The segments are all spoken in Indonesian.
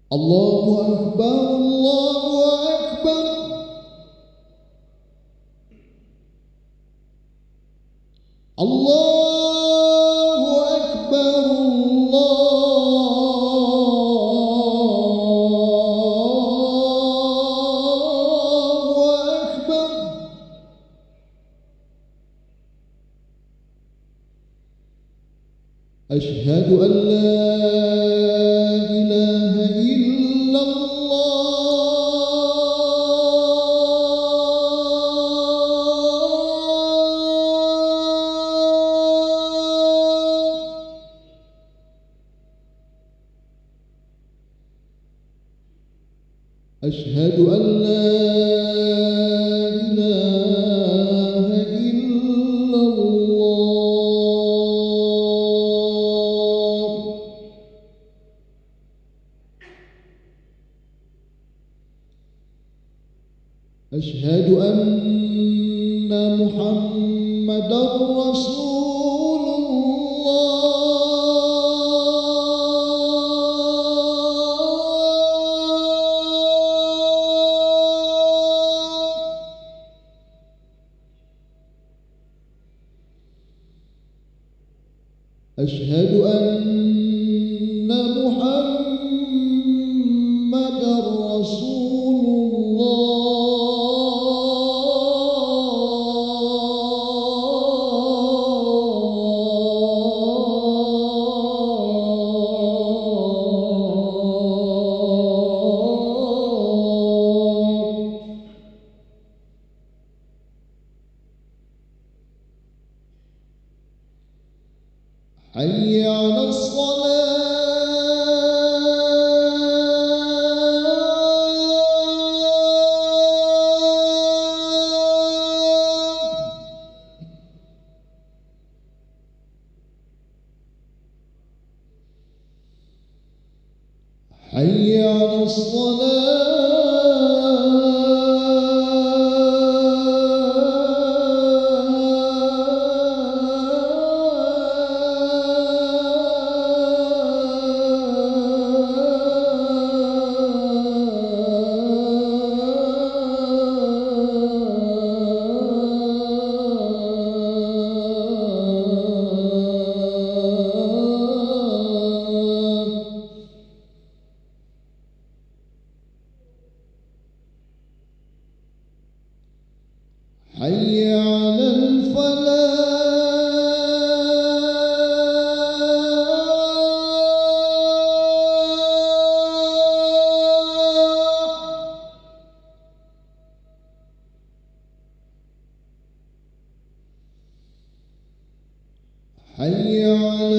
Allahu Akbar, Allahu Akbar. Allahu Akbar, Allahu Akbar. Asyhadu an la ilaha illallah. أشهد أن لا إله إلا الله. أشهد أن محمدًا رسول الله. أشهد أن محمدًا رسول الله. حي على الصلاة. حي على حي على الفلاح. حي على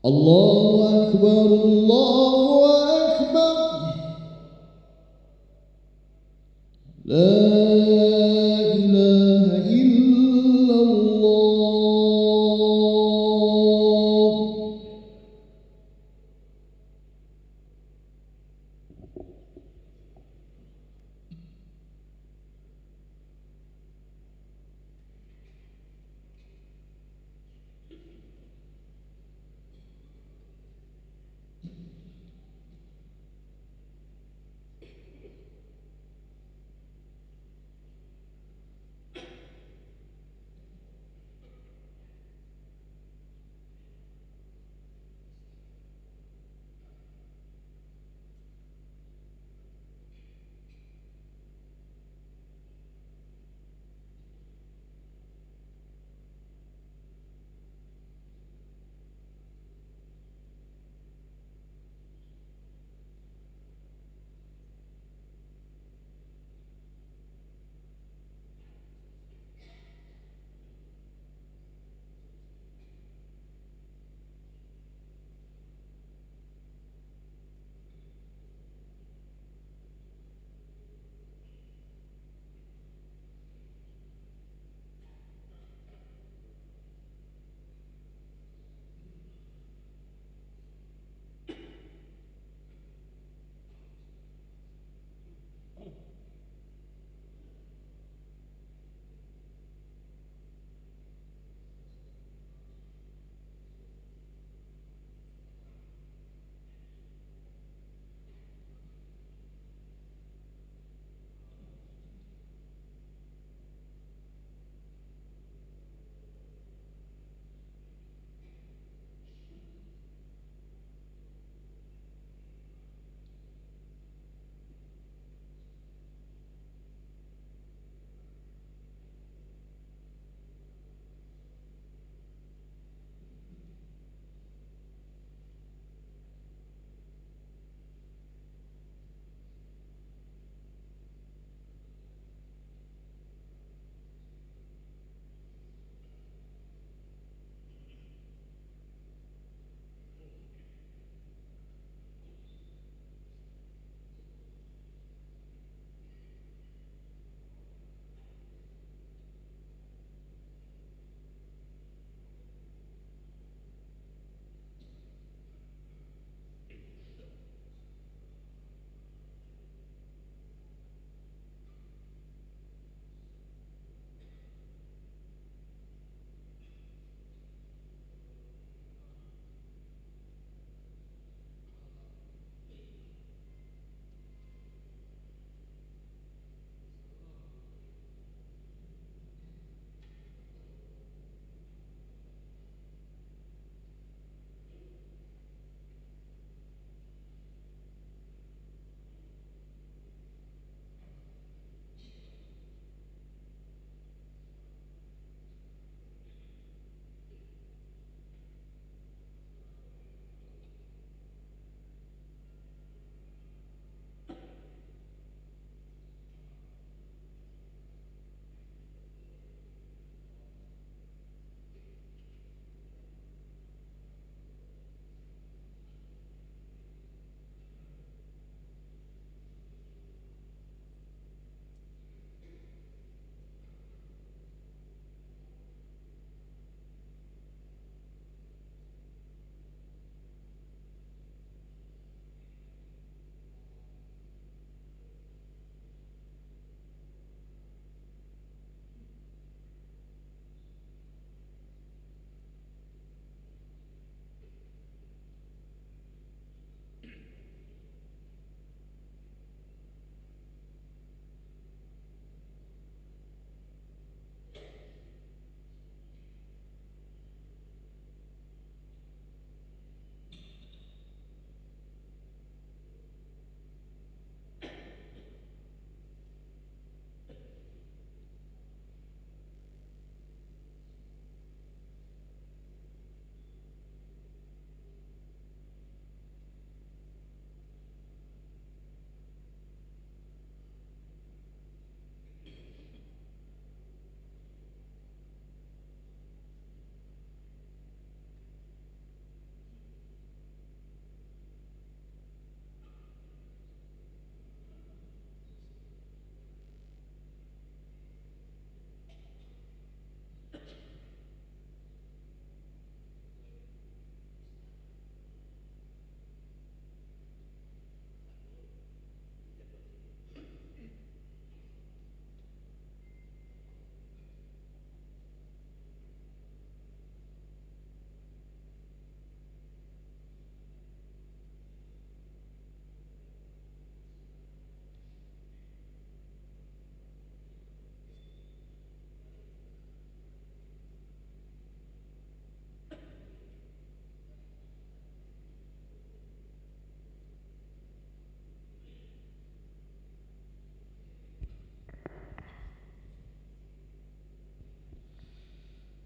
الله أكبر، الله أكبر. لا إله إلا الله.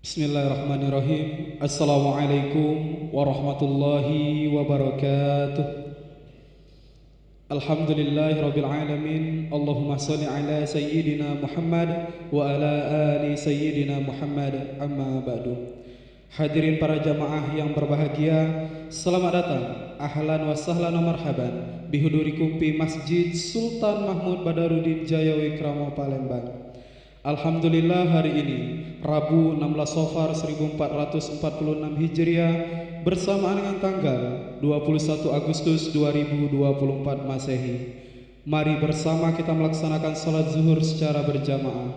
Bismillahirrahmanirrahim. Assalamualaikum warahmatullahi wabarakatuh. Alhamdulillahirabbil alamin. Allahumma shalli ala sayyidina Muhammad wa ala ali sayyidina Muhammad. Amma ba'du. Hadirin para jamaah yang berbahagia, selamat datang, ahlan wa sahlan wa marhaban bihudurikum fi Masjid Sultan Mahmud Badarudin Jaya Wikrama Palembang. Alhamdulillah, hari ini Rabu 16 Safar 1446 Hijriah bersamaan dengan tanggal 21 Agustus 2024 Masehi. Mari bersama kita melaksanakan salat zuhur secara berjamaah.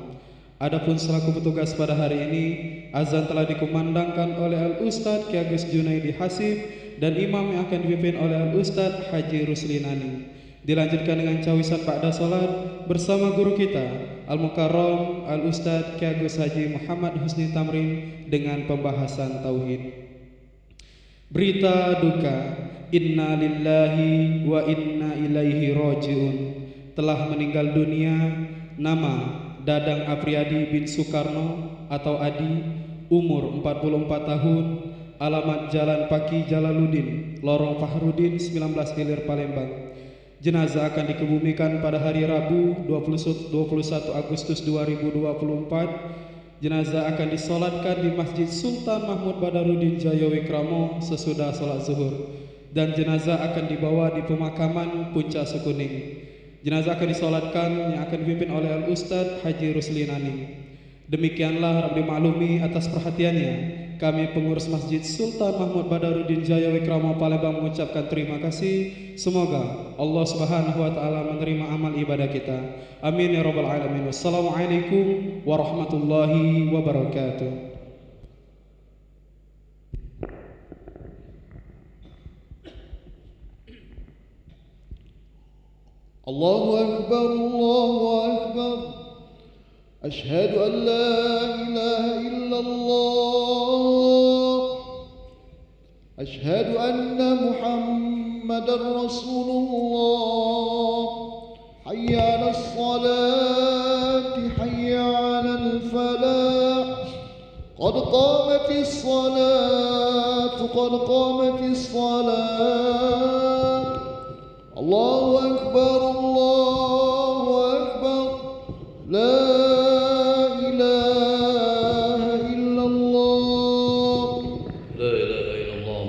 Adapun selaku petugas pada hari ini, azan telah dikumandangkan oleh Al-Ustadz Ki Agus Junaidi Hasib dan imam yang akan dipimpin oleh Al-Ustadz Haji Ruslinani. Dilanjutkan dengan cawisan ba'da salat bersama guru kita Al-Mukarram Al-Ustadz Ki Agus Haji Muhammad Husni Tamrin dengan pembahasan tauhid. Berita duka, inna lillahi wa inna ilaihi rajiun. Telah meninggal dunia nama Dadang Apriyadi bin Soekarno atau Adi, umur 44 tahun, alamat Jalan Paki Jalaluddin, Lorong Fahrudin 19 Hilir Palembang. Jenazah akan dikebumikan pada hari Rabu 21 Agustus 2024. Jenazah akan disolatkan di Masjid Sultan Mahmud Badarudin Jaya Wikrama sesudah sholat zuhur, dan jenazah akan dibawa di pemakaman Puncak Sekuning. Jenazah akan disolatkan yang akan dipimpin oleh Al-Ustadz Haji Ruslinani. Demikianlah Rabbi maklumi atas perhatiannya. Kami pengurus Masjid Sultan Mahmud Badarudin Jaya Wikrama Palembang mengucapkan terima kasih. Semoga Allah Subhanahu wa taala menerima amal ibadah kita. Amin ya rabbal alamin. Wassalamualaikum warahmatullahi wabarakatuh. Allahu Akbar, Allahu Akbar. Ashhadu an la ilaha illallah. Ashhadu anna Muhammadar Rasulullah. Hayya 'alas salati, hayya 'alal falah. Qad qamatis salatu, qad qamatis salat. Allahu Akbar, Allahu Akbar. La ilaha illallah. La ilaha illallah.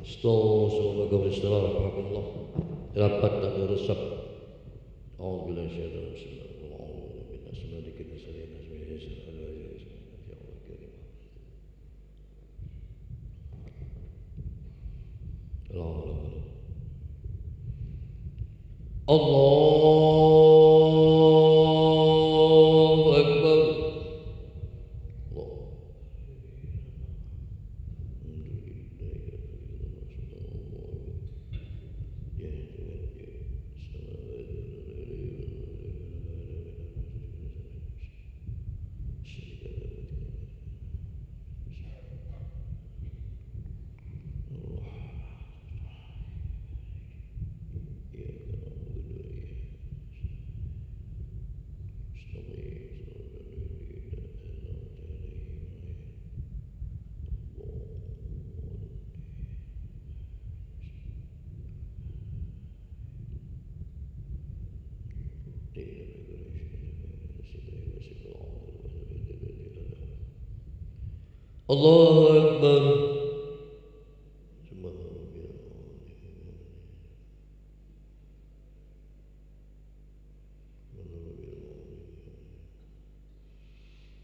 Assalamualaikum warahmatullahi wabarakatuh. Rapat dan rusak. Alhamdulillah syaitan. Allahu Akbar. Allahu Akbar.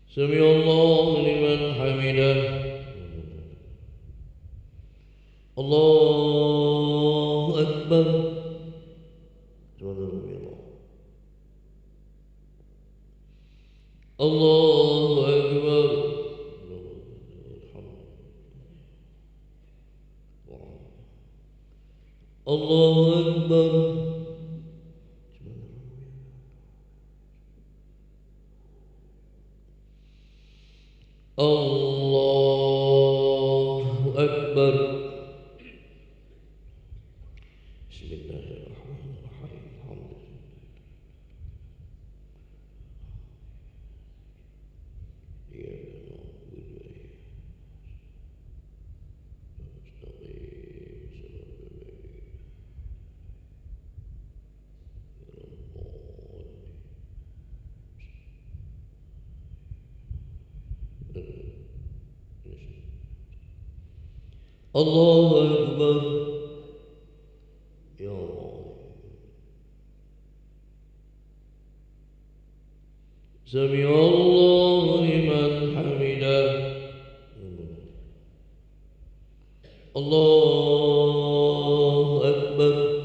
Sami Allahu liman hamidah. Allahu Akbar. Allahu Akbar. Allahu Akbar. Allahu Akbar. Bismillahirrahmanirrahim. Alhamdulillah. Allahu Akbar. Ya Allah. Sami Allahu liman hamidah. Allahu Akbar.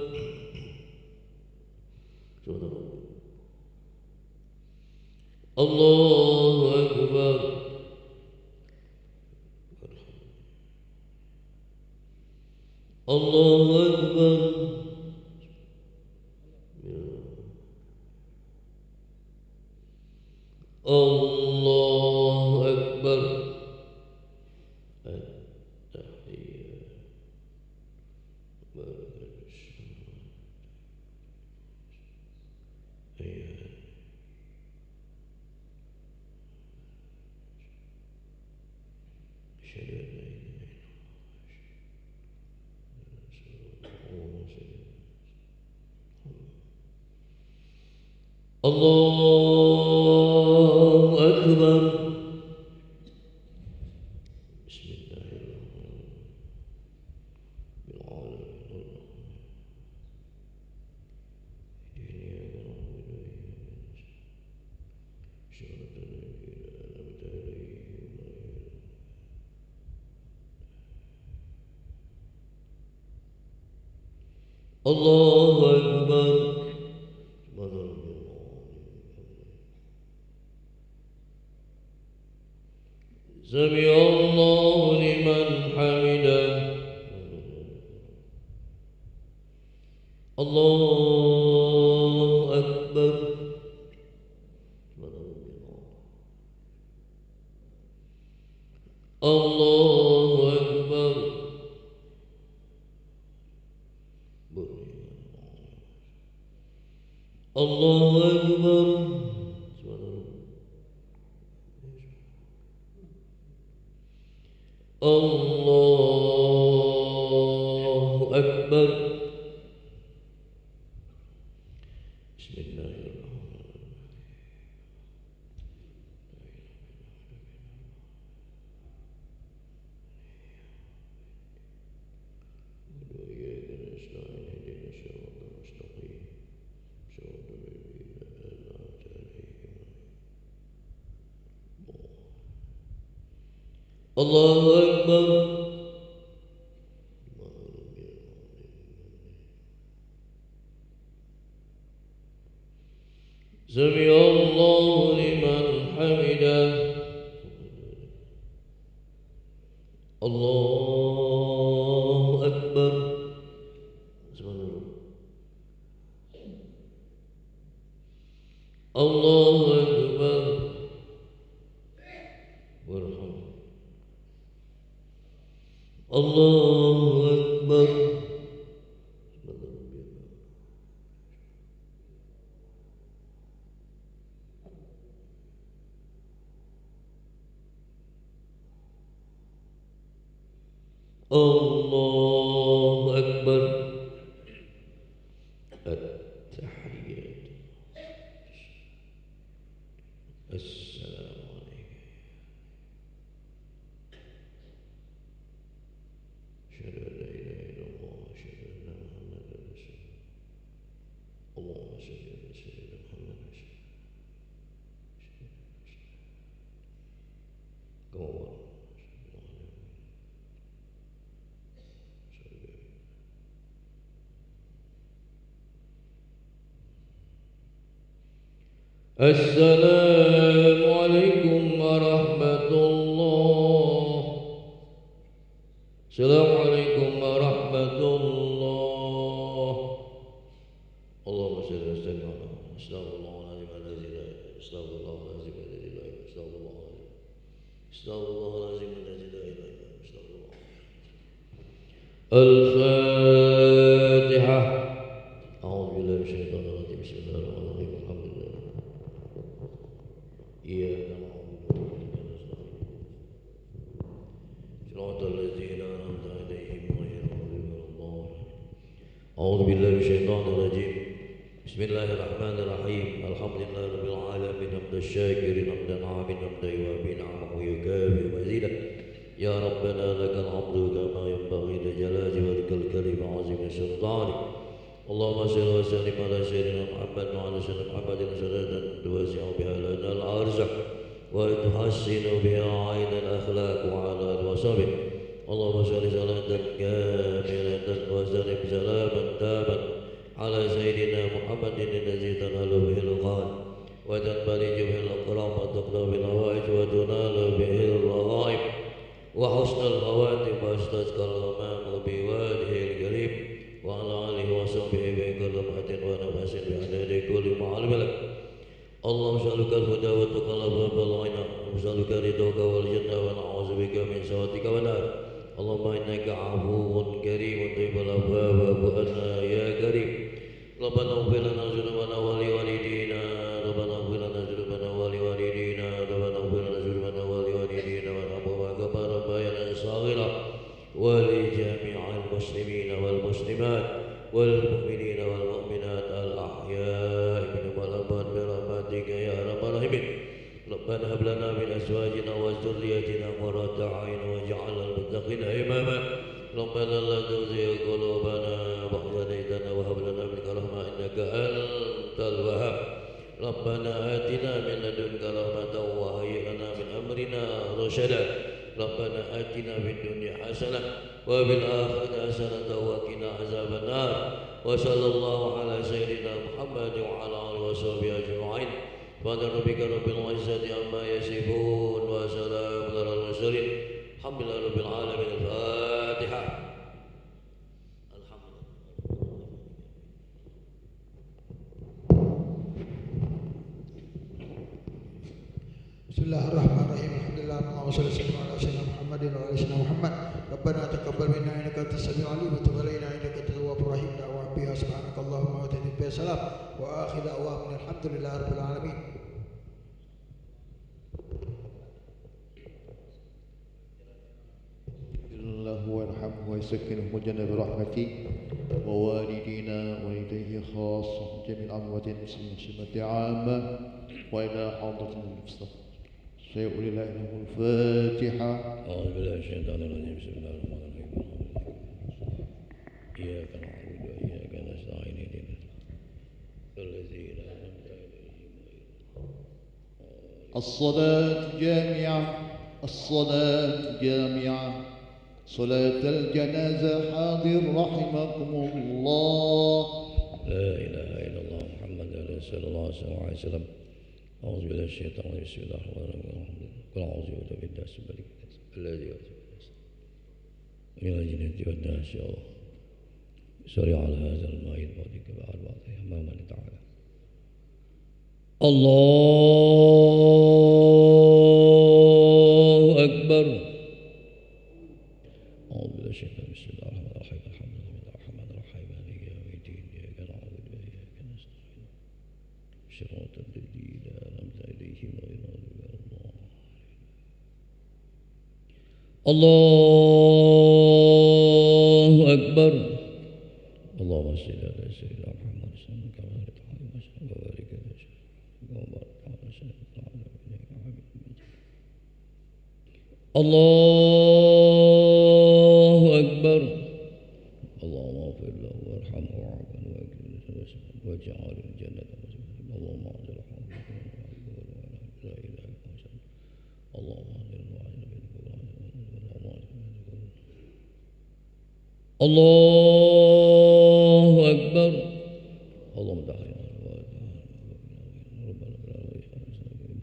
Allahu Akbar. Allahu Akbar. Allahu Akbar. Allahu Akbar. Allahu Akbar. Sami Allahu liman hamidah. Allahu Akbar. Allahu Akbar. Allahu Akbar. Allahu Akbar. Bismillahirrahmanirrahim. Allahu Akbar. Sami Allahu liman hamidah. Allahu Akbar. Allahu Akbar. Allahu Akbar. Allahu Akbar. At-tahiyyat. Assalamu alaikum. Asyhadu an la ilaha illallah wa asyhadu anna Muhammadan rasulullah. Allahumma shalli ala sayyidina Muhammad. Assalamualaikum warahmatullah. Assalamualaikum warahmatullah. Allahumma shalli ala sayyidina Muhammad. Astaghfirullahaladzim. Astaghfirullahaladzim. Astaghfirullahaladzim. Al-Fatihah. A'udzu billahi minasyaitonir rajim. Bismillahirrahmanirrahim. Alhamdulillah. Iyyaka na'budu wa iyyaka nasta'in. Shiratal ladzina an'amta 'alaihim ghairil maghdubi 'alaihim. A'udzu billahi minasyaitonir rajim. Bismillahirrahmanirrahim. Alhamdulillahi rabbil alamin. Hamdan syakirin hamdan 'amidan hamdan yuwafi ni'amahu wa yukafi mazidah. يا ربنا لك الحمد كما ينبغي لجلال وجهك الكريم وعظيم سلطانك. اللهم صل وسلم على سيدنا محمد وعلى سيدنا محمد صلاة توسع بها لنا الأرزاق وتحسن بها عين الأخلاق وعلى آله وصحبه. اللهم صل صلاة كاملة وسلم سلاما تاما على سيدنا محمد الذي تنال به الغال وتنبلج به الأكرام وتقضى بالهوائج وتنال به الرغائب وحسن الخواتم واستسقى الغمام بوجهه الكريم وعلى آله وصحبه بكل لمحة ونفس بعدد كل معلم لك. اللهم اسألك الهدى والتقى والعفاف والغنى واسألك رضاك والجنة ونعوذ بك من سخطك والنار. اللهم إنك عفو كريم طيب العفو واعف عنا يا كريم. ربنا اغفر لنا ذنوبنا ولوالدينا ربنا اغفر لنا ذنوبنا ولوالدينا ربنا اغفر لنا ذنوبنا ولوالدينا وارحمهما كما ربيانا صغيرا ولجميع المسلمين والمسلمات والمؤمنين والمؤمنات الأحياء منهم والأموات برحمتك يا أرحم الراحمين. ربنا هب لنا من أزواجنا وذريتنا قرة أعين واجعلنا للمتقين إماما. ربنا لا تزغ قلوبنا بعد إذ هديتنا وهب لنا منك رحمة إنك أنت الوهاب. ربنا آتنا من لدنك رحمة وهيئ لنا من أمرنا رشدا. ربنا آتنا في الدنيا حسنة وفي الآخرة حسنة وقنا عذاب النار. وصلى الله على سيدنا محمد وعلى آله وصحبه أجمعين. سبحان ربك رب العزة عما يصفون وسلام على المرسلين الحمد لله رب العالمين. الفاتحة. بسم الله الرحمن الرحيم. الحمد لله اللهم صل وسلم على سيدنا محمد وعلى سيدنا محمد. ربنا تقبل منا انك انت السميع العليم وتب علينا انك انت التواب الرحيم. دعواهم بها سبحانك اللهم وتهدي بها السلام واخر دعواهم الحمد لله رب العالمين. الله ويرحمه ويسكنه الجنة برحمته ووالدينا ووالديه خاصة جميع الأموات المسلمين والمسلمات عامة وإلى حضرة المصطفى. سيقول الله له الفاتحة. أعوذ بالله من الشيطان الرجيم. بسم الله الرحمن الرحيم. إياك نعبد وإياك نستعين اهدنا الذين أنعمت عليهم. الصلاة جامعة. الصلاة جامعة. صلاة الجنازة حاضر رحمكم الله. لا إله إلا الله محمد رسول الله صلى الله عليه وسلم. أعوذ بالله من الشيطان الرجيم. بسم الله الرحمن الرحيم. قل أعوذ بالله الملك الذي من الجنة والناس. يا الله صل على هذا الماء بعدك بعد بعضه أمام تعالى. الله أكبر. أعوذ بالله من الشيطان. بسم الله الرحمن الرحيم. الحمد لله الرحمن الرحيم مالك يوم الدين. إياك نعبد وإياك نستعين. صراط الذين أنعمت عليهم غير المغضوب عليهم. الله أكبر. اللهم صل على سيدنا محمد وسلم كما صليت على محمد وبارك على سيدنا وبارك على سيدنا محمد. الله أكبر. اللهم اغفر له وارحمه وعافه واكرمه واجعله الجنة. اللهم اعذر لا إله إلا أنت. اللهم الله أكبر. اللهم دعنا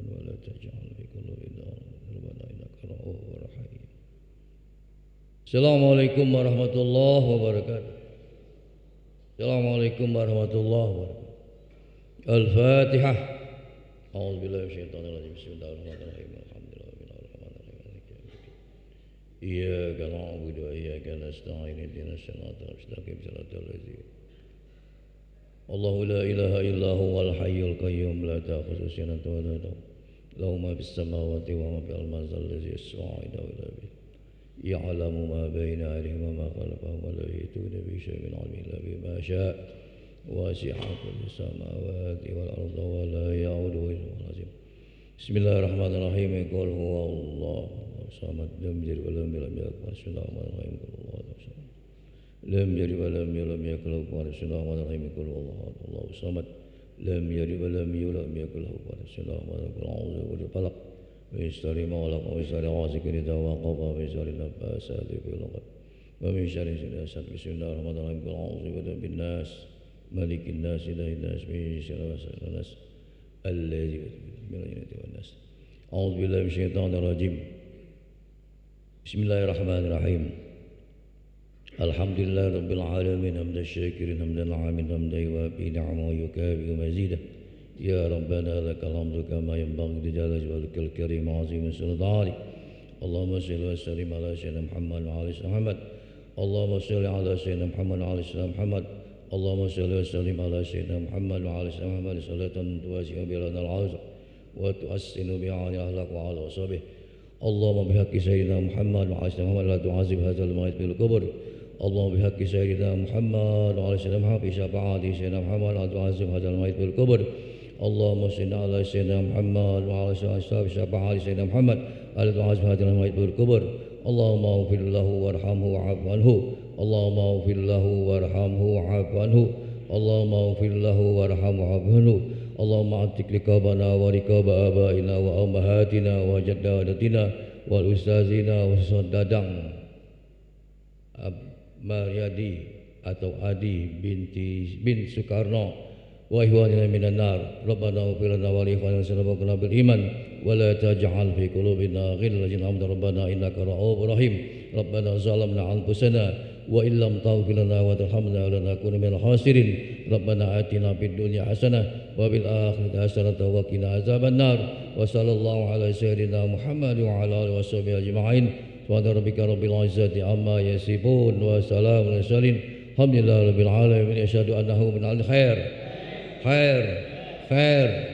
ولا تجعل في قلوبنا ربنا إنك رؤوف رحيم. السلام عليكم ورحمة الله وبركاته. السلام عليكم ورحمة الله وبركاته. الفاتحة. أعوذ بالله من الشيطان الرجيم. بسم الله الرحمن الرحيم. الحمد لله رب العالمين. إياك نعبد وإياك نستعين اهدنا الصراط المستقيم صراط الذين الله لا إله إلا هو الحي القيوم لا تأخذه سنة ولا نوم له ما في السماوات وما في الأرض الذي يسمع إلى به يعلم ما بين أيديهم وما خلفهم ولا يحيطون بشيء من علمه إلا بما شاء واسع كل السماوات والأرض ولا يعوده حفظهما العظيم. بسم الله الرحمن الرحيم. قل هو الله samad lam yalid wa lam yulad wa lam yakul lahu kufuwan ahad. Lam yalid wa lam yulad wa lam yakul lahu kufuwan ahad. Allahu samad lam yalid wa lam yulad wa lam yakul lahu kufuwan ahad. من شر ما خلق ومن شر غاسق إذا وقب ومن شر النفاثات في العقد ومن شر حاسد. بسم الله الرحمن الرحيم. قل أعوذ برب الناس ملك الناس إله الناس من شر الناس الذي من الجنة والناس. أعوذ بالله من الشيطان الرجيم. بسم الله الرحمن الرحيم. الحمد لله رب العالمين حمد الشاكرين حمد العامين حمد يوافي نعمه ويكافئ مزيده. يا ربنا لك الحمد كما ينبغي لجلال وجهك الكريم وعظيم سلطانك. اللهم صل وسلم على سيدنا محمد وعلى آل محمد. اللهم صل على سيدنا محمد وعلى آل محمد. اللهم صل وسلم على سيدنا محمد وعلى آل محمد صلاة تواسع بها لنا العوز وتحسن بها عن أهلك وعلى وصحبه. اللهم بحق سيدنا محمد وعلى آل محمد لا تعذب هذا الميت بالقبر. اللهم بحق سيدنا محمد وعلى سيدنا محمد بشفاعة سيدنا محمد لا تعذب هذا الميت بالقبر. اللهم صل على سيدنا محمد وعلى آله بشفاعة سيدنا محمد لا تعذب هذا الميت بالقبر. اللهم اغفر له وارحمه وعف عنه. اللهم اغفر له وارحمه وعف عنه. اللهم اغفر له وارحمه وعف عنه. اللهم اعتق رقابنا ورقاب آبائنا وأمهاتنا وجداتنا والأستاذنا وسدادang Maryadi atau Adi bin Soekarno wa ihwanina minan nar. Rabbana ighfir lana wa li ikhwanina sabaquna bil iman wa la taj'al fi qulubina ghillan lil ladina rabbana innaka ra'ufur rahim. Rabbana zalamna anfusana wa illam taghfir lana wa tarhamna lanakunanna minal khasirin. Rabbana atina fid dunya hasanah wa bil akhirati hasanah wa qina azaban nar. Wa sallallahu ala sayyidina Muhammad wa ala alihi washabihi ajma'in. Subhana rabbika rabbil izzati amma yasifun wa salamun alal mursalin. Alhamdulillahi rabbil alamin. Asyhadu annahu min al khair. Khair.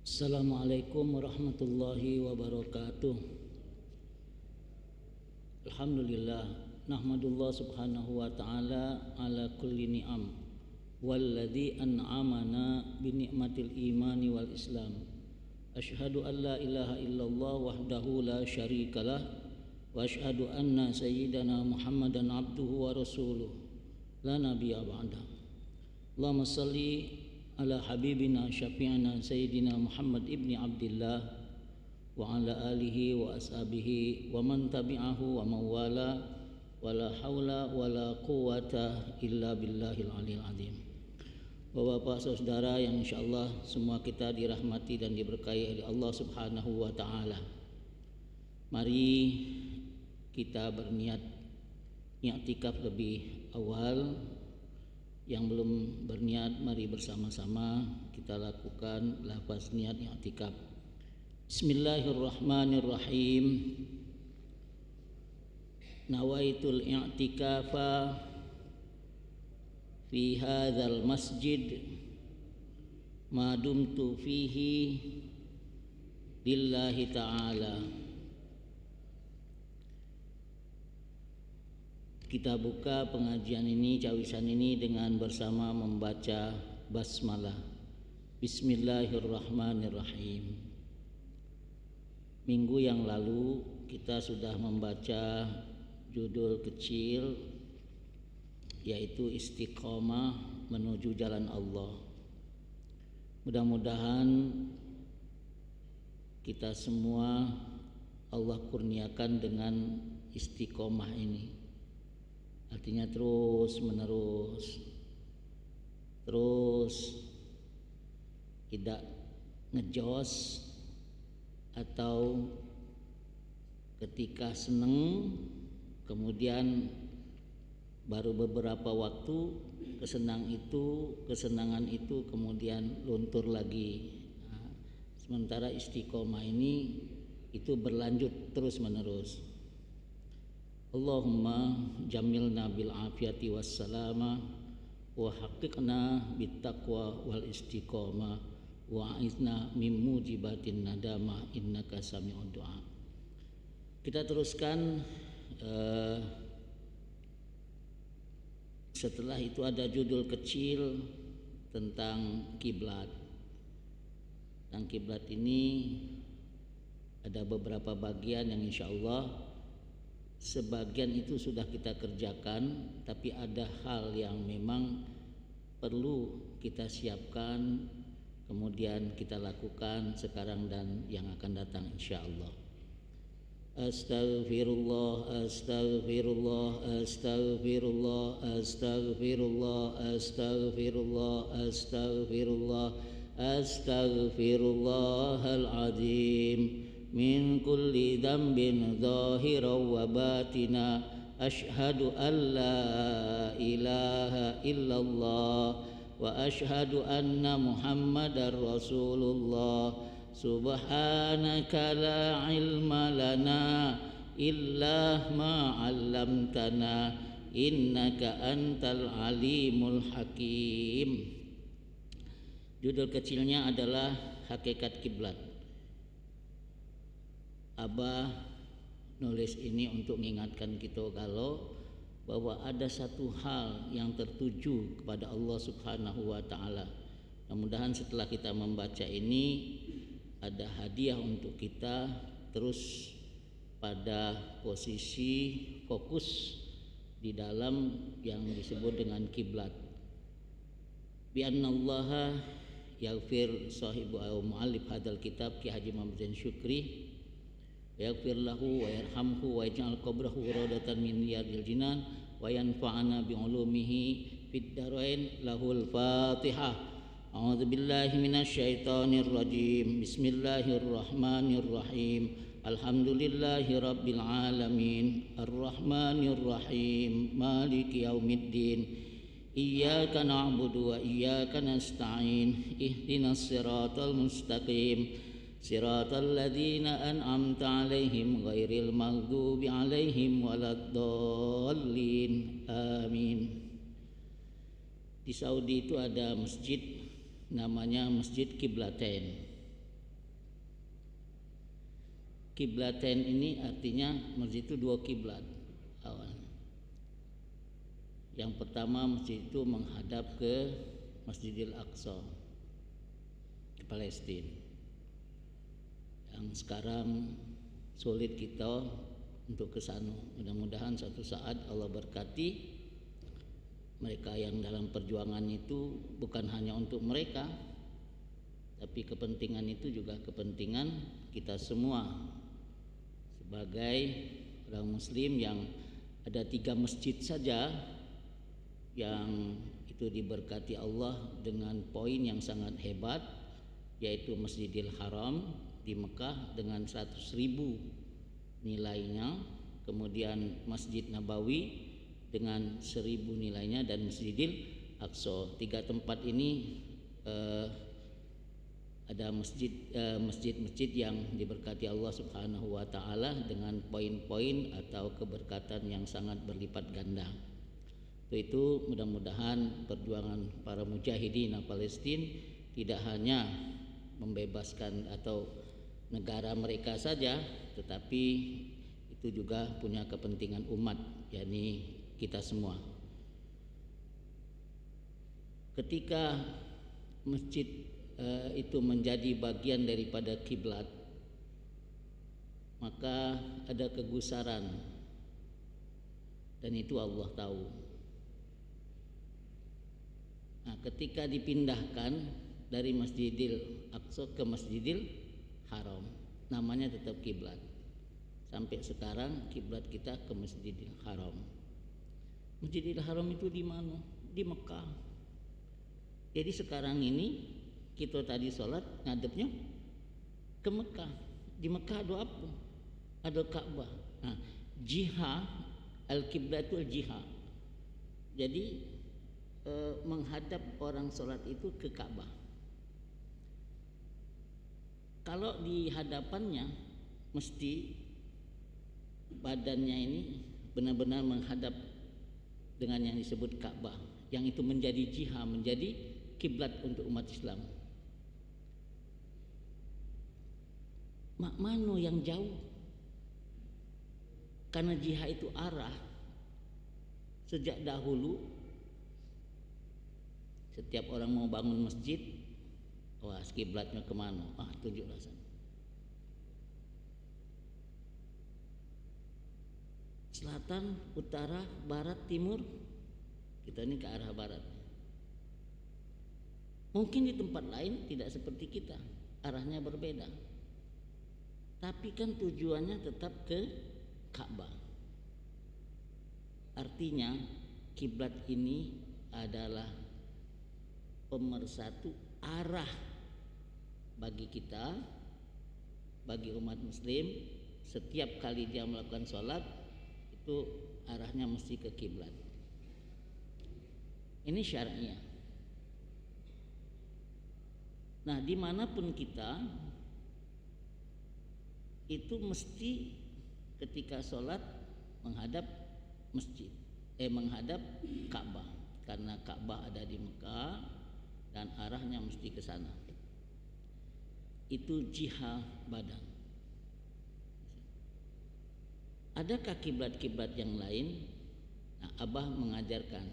Assalamualaikum warahmatullahi wabarakatuh. Alhamdulillah, nahmadullah subhanahu wa ta'ala ala kulli ni'am walladzi an'amana bi ni'matil imani wal islam. Asyhadu an la ilaha illallah wahdahu la syarikalah wa asyhadu anna sayyidana Muhammadan abduhu wa rasuluh la nabiyya ba'da. Allahumma salli ala habibina syafi'ina sayyidina Muhammad ibni Abdillah wa ala alihi wa ashabihi wa man tabi'ahu wa mawala wa la hawla wa la quwata illa billahil aliyil azim. Bapak-bapak saudara yang insyaallah semua kita dirahmati dan diberkahi oleh Allah subhanahu wa ta'ala, mari kita berniat i'tikaf lebih awal. Yang belum berniat, mari bersama-sama kita lakukan lafaz niat i'tikaf. Bismillahirrahmanirrahim. Nawaitul i'tikafa fi hadzal masjid ma dumtu fihi lillahi ta'ala. Kita buka pengajian ini, cawisan ini dengan bersama membaca basmalah. Bismillahirrahmanirrahim. Minggu yang lalu kita sudah membaca judul kecil yaitu Istiqomah Menuju Jalan Allah. Mudah-mudahan kita semua Allah kurniakan dengan istiqomah ini. Artinya terus menerus, terus tidak ngejos atau ketika seneng kemudian baru beberapa waktu kesenangan itu kemudian luntur lagi. Nah, sementara istiqomah ini itu berlanjut terus menerus. Allahumma jamilna bil afiyati wassalama wa haqqiqna bit taqwa wal istiqomah wa a'idna min mujibatin nadamah innaka sami'ud du'a. Kita teruskan. Setelah itu ada judul kecil tentang kiblat. Tentang kiblat ini ada beberapa bagian yang insyaallah sebagian itu sudah kita kerjakan, tapi ada hal yang memang perlu kita siapkan, kemudian kita lakukan sekarang dan yang akan datang insyaallah. Astaghfirullah, astaghfirullah, astaghfirullah, astaghfirullah, astaghfirullah, astaghfirullah, astaghfirullahal azim. Min kulli dhanbin zahiran wa batina ashhadu an la ilaha illallah wa ashhadu anna muhammadar rasulullah. Subhanaka la ilma lana illa ma 'allamtana innaka antal alimul hakim. Judul kecilnya adalah Hakikat Kiblat. Abah nulis ini untuk mengingatkan kita kalau bahwa ada satu hal yang tertuju kepada Allah Subhanahu wa taala. Mudah-mudahan setelah kita membaca ini ada hadiah untuk kita terus pada posisi fokus di dalam yang disebut dengan kiblat. Bi annallaha yaghfir sahibu au muallif hadzal kitab Ki Haji Muhammad Zain Syukri yaghfir lahu wa yarhamhu wa yaj'al qabrahu radatan min riyadil jinan wa yanfa'ana bi ulumihi fid darain. Lahul Fatihah. A'udzu billahi minasyaitonir rajim. Bismillahirrahmanirrahim. Alhamdulillahi rabbil alamin. Arrahmanir rahim. Maliki yaumiddin. Iyyaka na'budu wa iyyaka nasta'in. Ihdinas siratal mustaqim. Siratal ladzina an'amta 'alaihim ghairil maghdubi 'alaihim waladdallin. Amin. Di Saudi itu ada masjid namanya Masjid Kiblatain. Kiblatain ini artinya masjid itu dua kiblat awalnya. Yang pertama masjid itu menghadap ke Masjidil Aqsa, ke Palestina. Yang sekarang sulit kita untuk ke sana. Mudah-mudahan suatu saat Allah berkati mereka yang dalam perjuangan itu, bukan hanya untuk mereka, tapi kepentingan itu juga kepentingan kita semua sebagai orang muslim. Yang ada 3 masjid saja yang itu diberkati Allah dengan poin yang sangat hebat, yaitu Masjidil Haram di Mekah dengan 100.000 nilainya, kemudian Masjid Nabawi dengan 1.000 nilainya, dan Masjidil Aqsa. 3 tempat ini ada masjid-masjid yang diberkati Allah Subhanahu wa taala dengan poin-poin atau keberkatan yang sangat berlipat ganda. Itu mudah-mudahan perjuangan para mujahidin Palestina tidak hanya membebaskan atau negara mereka saja, tetapi itu juga punya kepentingan umat, yakni kita semua. Ketika masjid itu menjadi bagian daripada kiblat, maka ada kegusaran, dan itu Allah tahu. Nah, ketika dipindahkan dari Masjidil Aqsa ke Masjidil Haram, namanya tetap kiblat. Sampai sekarang kiblat kita ke Masjidil Haram. Masjidil Haram itu di mana? Di Mekah. Jadi sekarang ini kita tadi sholat ngadepnya ke Mekah. Di Mekah ada apa? Ada Ka'bah. Nah, jihah al-kiblatul jihah. Jadi menghadap orang sholat itu ke Ka'bah. Kalau di hadapannya mesti badannya ini benar-benar menghadap dengan yang disebut Ka'bah, yang itu menjadi jihah, menjadi kiblat untuk umat Islam. Mana yang jauh? Karena jihah itu arah. Sejak dahulu setiap orang mau bangun masjid, wah kiblatnya kemana? Tunjuklah sana. Selatan, utara, barat, timur, kita ini ke arah barat. Mungkin di tempat lain tidak seperti kita, arahnya berbeda, tapi kan tujuannya tetap ke Ka'bah. Artinya kiblat ini adalah pemersatu arah bagi kita, bagi umat muslim. Setiap kali dia melakukan sholat itu arahnya mesti ke kiblat. Ini syar'iyah. Nah, dimanapun kita itu mesti ketika sholat menghadap masjid, menghadap Ka'bah, karena Ka'bah ada di Mekah dan arahnya mesti ke sana. Itu jihah badan. Adakah kiblat-kiblat yang lain? Nah, Abah mengajarkan.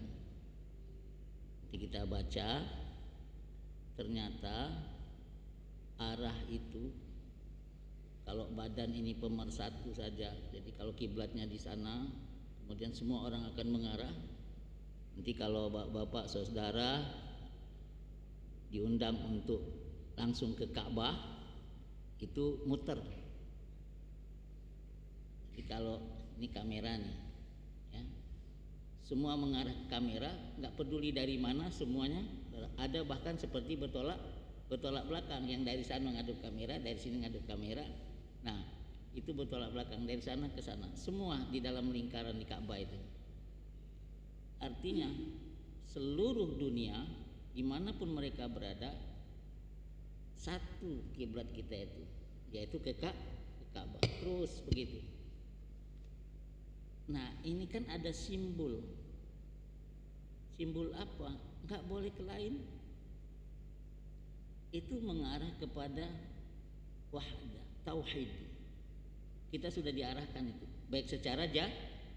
Nanti kita baca, ternyata arah itu kalau badan ini pemersatu saja. Jadi kalau kiblatnya di sana, kemudian semua orang akan mengarah. Nanti kalau bapak saudara diundang untuk langsung ke Ka'bah, itu muter. Jadi kalau ini kamera nih, ya, semua mengarah ke kamera, nggak peduli dari mana, semuanya ada, bahkan seperti bertolak belakang, yang dari sana ngadep kamera, dari sini ngadep kamera. Nah, itu bertolak belakang dari sana ke sana, semua di dalam lingkaran di Ka'bah itu. Artinya seluruh dunia dimanapun mereka berada, satu kiblat kita itu, yaitu ke Ka'bah. Terus begitu. Nah, ini kan ada simbol. Simbol apa? Enggak boleh ke lain. Itu mengarah kepada wahdah, tauhid. kita sudah diarahkan itu, baik secara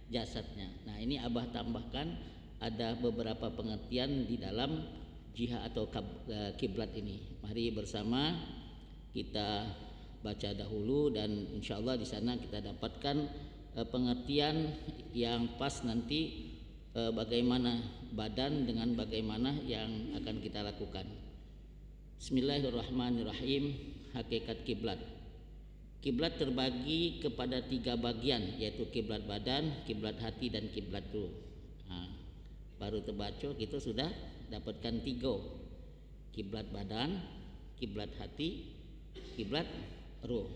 jasadnya. Nah ini Abah tambahkan ada beberapa pengertian di dalam jihad atau kiblat ini. Mari bersama kita baca dahulu dan insya Allah di sana kita dapatkan pengertian yang pas nanti bagaimana badan dengan bagaimana yang akan kita lakukan. Bismillahirrahmanirrahim. Hakikat kiblat. Kiblat terbagi kepada 3 bagian, yaitu kiblat badan, kiblat hati dan kiblat ruh. Nah, baru terbaca kita sudah dapatkan 3. Kiblat badan, kiblat hati, kiblat ruh.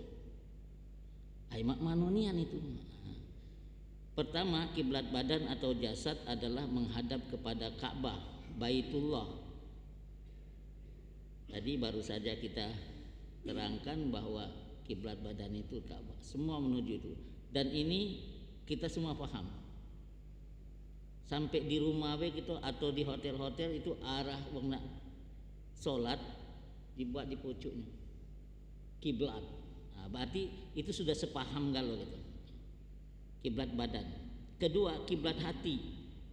Aimak manonian itu. Pertama, kiblat badan atau jasad adalah menghadap kepada Ka'bah, Baitullah. Tadi baru saja kita terangkan bahwa kiblat badan itu Ka'bah, semua menuju itu. Dan ini kita semua paham. Sampai di rumah gitu atau di hotel-hotel itu arah wong salat dibuat di pucuknya kiblat. Nah, berarti itu sudah sepaham kalau gitu. Kiblat badan. Kedua, kiblat hati,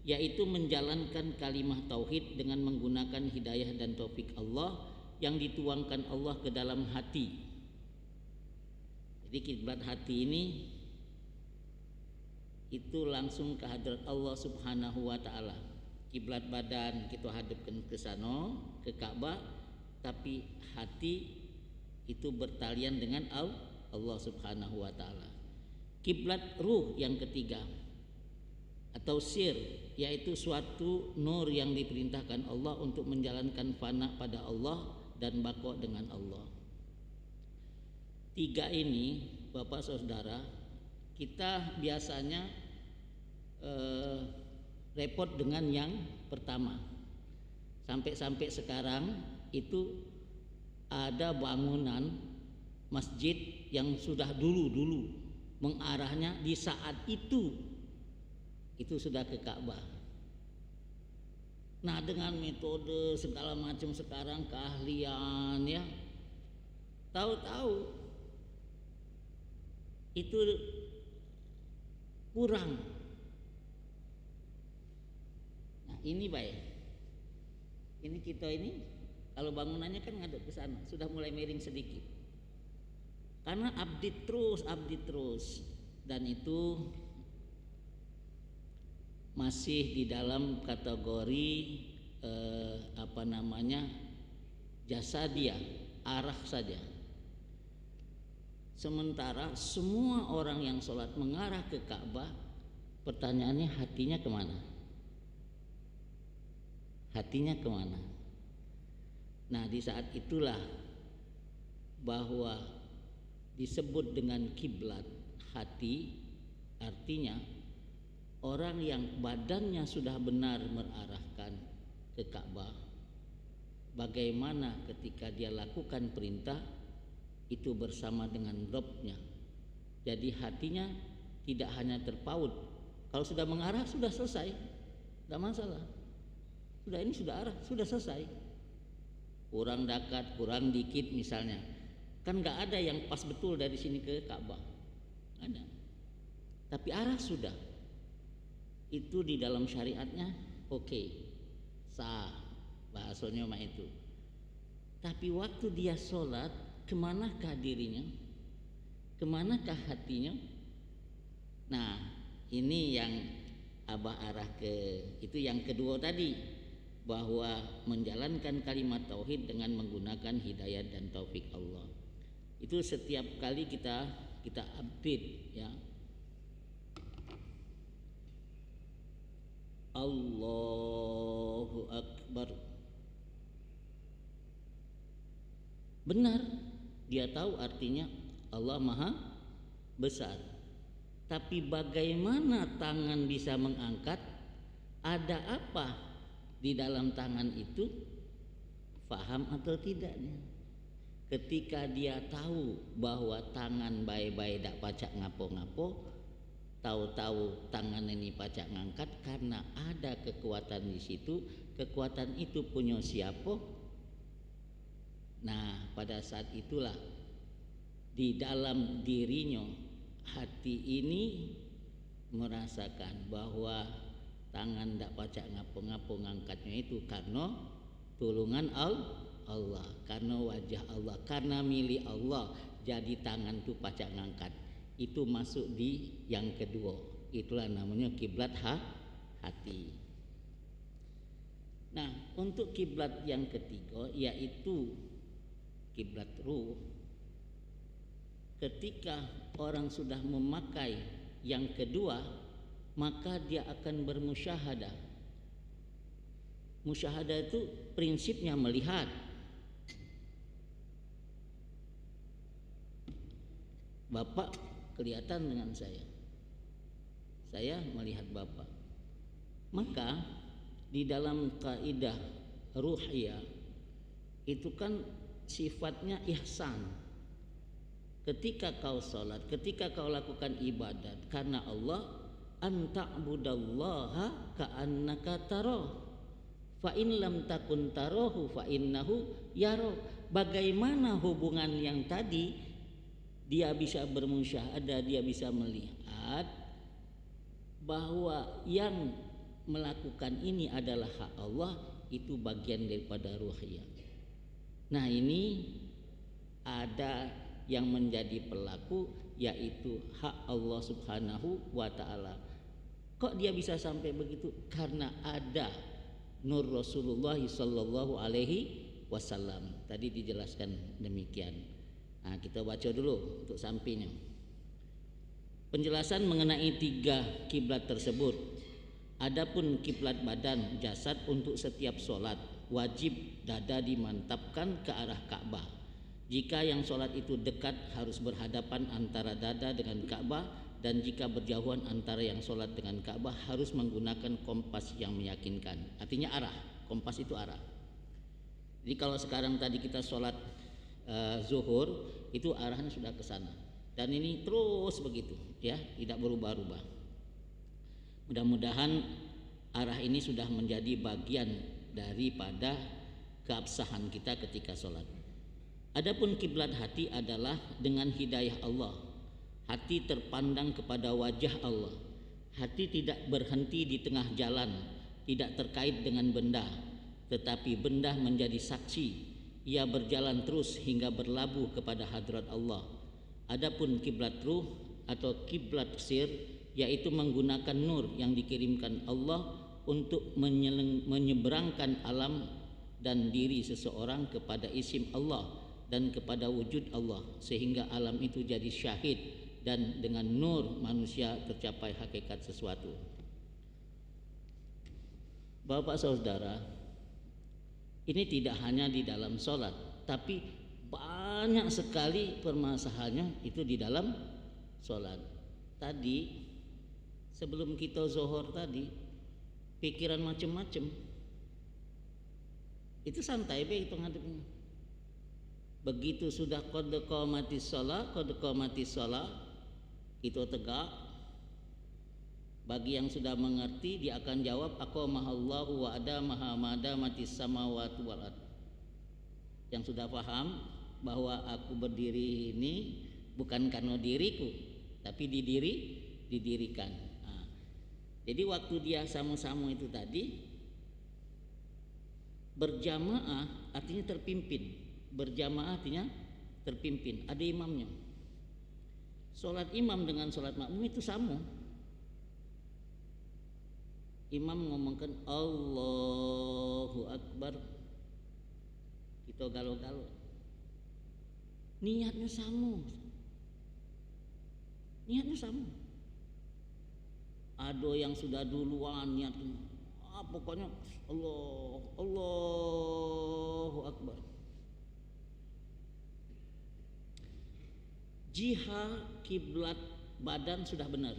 yaitu menjalankan kalimah tauhid dengan menggunakan hidayah dan taufik Allah yang dituangkan Allah ke dalam hati. Jadi kiblat hati ini itu langsung ke hadrat Allah Subhanahu wa taala. Kiblat badan kita hadapkan ke sana, ke Ka'bah, tapi hati itu bertalian dengan Allah Subhanahu wa taala. Kiblat ruh yang ketiga atau sir, yaitu suatu nur yang diperintahkan Allah untuk menjalankan fana pada Allah dan baqa dengan Allah. 3 ini Bapak Saudara, kita biasanya repot dengan yang pertama. Sampai sekarang itu ada bangunan masjid yang sudah dulu mengarahnya di saat itu sudah ke Ka'bah. Nah dengan metode segala macam sekarang keahlian ya, tahu-tahu itu kurang. Nah ini baik. Ini kita ini kalau bangunannya kan ngadep ke sana, sudah mulai miring sedikit. Karena update terus dan itu masih di dalam kategori jasa dia, arah saja. Sementara semua orang yang sholat mengarah ke Ka'bah, pertanyaannya hatinya kemana? Hatinya kemana? Nah di saat itulah bahwa disebut dengan kiblat hati, artinya orang yang badannya sudah benar mengarahkan ke Ka'bah, bagaimana ketika dia lakukan perintah itu bersama dengan Rabb-nya. Jadi hatinya tidak hanya terpaut. Kalau sudah mengarah sudah selesai, tidak masalah. Sudah ini sudah arah, sudah selesai. Kurang dekat, kurang dikit misalnya, kan nggak ada yang pas betul dari sini ke Ka'bah, ada. Tapi arah sudah. Itu di dalam syariatnya oke, sah bahasanya mah itu. Tapi waktu dia sholat, kemanakah dirinya? Kemanakah hatinya? Nah ini yang Abah arah ke itu yang kedua tadi, bahwa menjalankan kalimat tauhid dengan menggunakan hidayah dan taufik Allah. Itu setiap kali kita update ya. Allahu Akbar. Benar, dia tahu artinya Allah Maha Besar. Tapi bagaimana tangan bisa mengangkat? Ada apa di dalam tangan itu? Faham atau tidaknya? Ketika dia tahu bahwa tangan baik-baik dak pacak ngapo-ngapo, tahu-tahu tangan ini pacak ngangkat karena ada kekuatan di situ. Kekuatan itu punya siapa? Nah pada saat itulah di dalam dirinya hati ini merasakan bahwa tangan ndak pacak ngapo-ngapo ngangkatnya itu karena tulungan Allah, karena wajah Allah, karena milik Allah. Jadi tangan tuh pacak ngangkat. Itu masuk di yang kedua. Itulah namanya kiblat hati. Nah, untuk kiblat yang ketiga yaitu kiblat ruh. Ketika orang sudah memakai yang kedua, maka dia akan bermusyahadah. Musyahadah itu prinsipnya melihat. Bapak kelihatan dengan saya melihat Bapak. Maka di dalam kaidah ruhiyah itu kan sifatnya ihsan. Ketika kau sholat, ketika kau lakukan ibadat karena Allah, anta'budallaha ka'annaka tarah, fa in lam takun tarahu fa innahu yara. Bagaimana hubungan yang tadi dia bisa bermusyahadah, dia bisa melihat bahwa yang melakukan ini adalah hak Allah, itu bagian daripada ruhiyah. Nah, ini ada yang menjadi pelaku yaitu hak Allah Subhanahu wa ta'ala. Kok dia bisa sampai begitu? Karena ada nur Rasulullah sallallahu alaihi wasallam. Tadi dijelaskan demikian. Nah, kita baca dulu untuk sampingnya. Penjelasan mengenai 3 kiblat tersebut. Adapun kiblat badan jasad untuk setiap solat wajib dada dimantapkan ke arah Ka'bah. Jika yang solat itu dekat harus berhadapan antara dada dengan Ka'bah, dan jika berjauhan antara yang solat dengan Ka'bah harus menggunakan kompas yang meyakinkan. Artinya arah, kompas itu arah. Jadi kalau sekarang tadi kita solat zuhur itu arahnya sudah ke sana, dan ini terus begitu ya, tidak berubah-ubah. Mudah-mudahan arah ini sudah menjadi bagian daripada keabsahan kita ketika sholat. Adapun kiblat hati adalah dengan hidayah Allah. Hati terpandang kepada wajah Allah. Hati tidak berhenti di tengah jalan, tidak terkait dengan benda, tetapi benda menjadi saksi. Ia berjalan terus hingga berlabuh kepada hadrat Allah. Adapun kiblat ruh atau kiblat sir yaitu menggunakan nur yang dikirimkan Allah untuk menyeberangkan alam dan diri seseorang kepada isim Allah dan kepada wujud Allah, sehingga alam itu jadi syahid dan dengan nur manusia tercapai hakikat sesuatu. Bapak saudara, ini tidak hanya di dalam sholat, tapi banyak sekali permasalahannya itu di dalam sholat. Tadi sebelum kita zuhur tadi pikiran macam-macam, itu santai be itu ngadepnya. Begitu sudah qad qamatis shalah itu tegak. Bagi yang sudah mengerti dia akan jawab aqamahallahu wa adamaha madamatis samawati wal ard. Yang sudah paham bahwa aku berdiri ini bukan karena diriku, tapi didirikan. Nah, jadi waktu dia sama-sama itu tadi berjamaah artinya terpimpin. Berjamaah artinya terpimpin, ada imamnya. Sholat imam dengan sholat makmum itu sama. Imam ngomongkan Allahu Akbar, kita galo-galo, niatnya sama. Ada yang sudah duluan niatnya, pokoknya Allahu Akbar. Jihad kiblat badan sudah benar,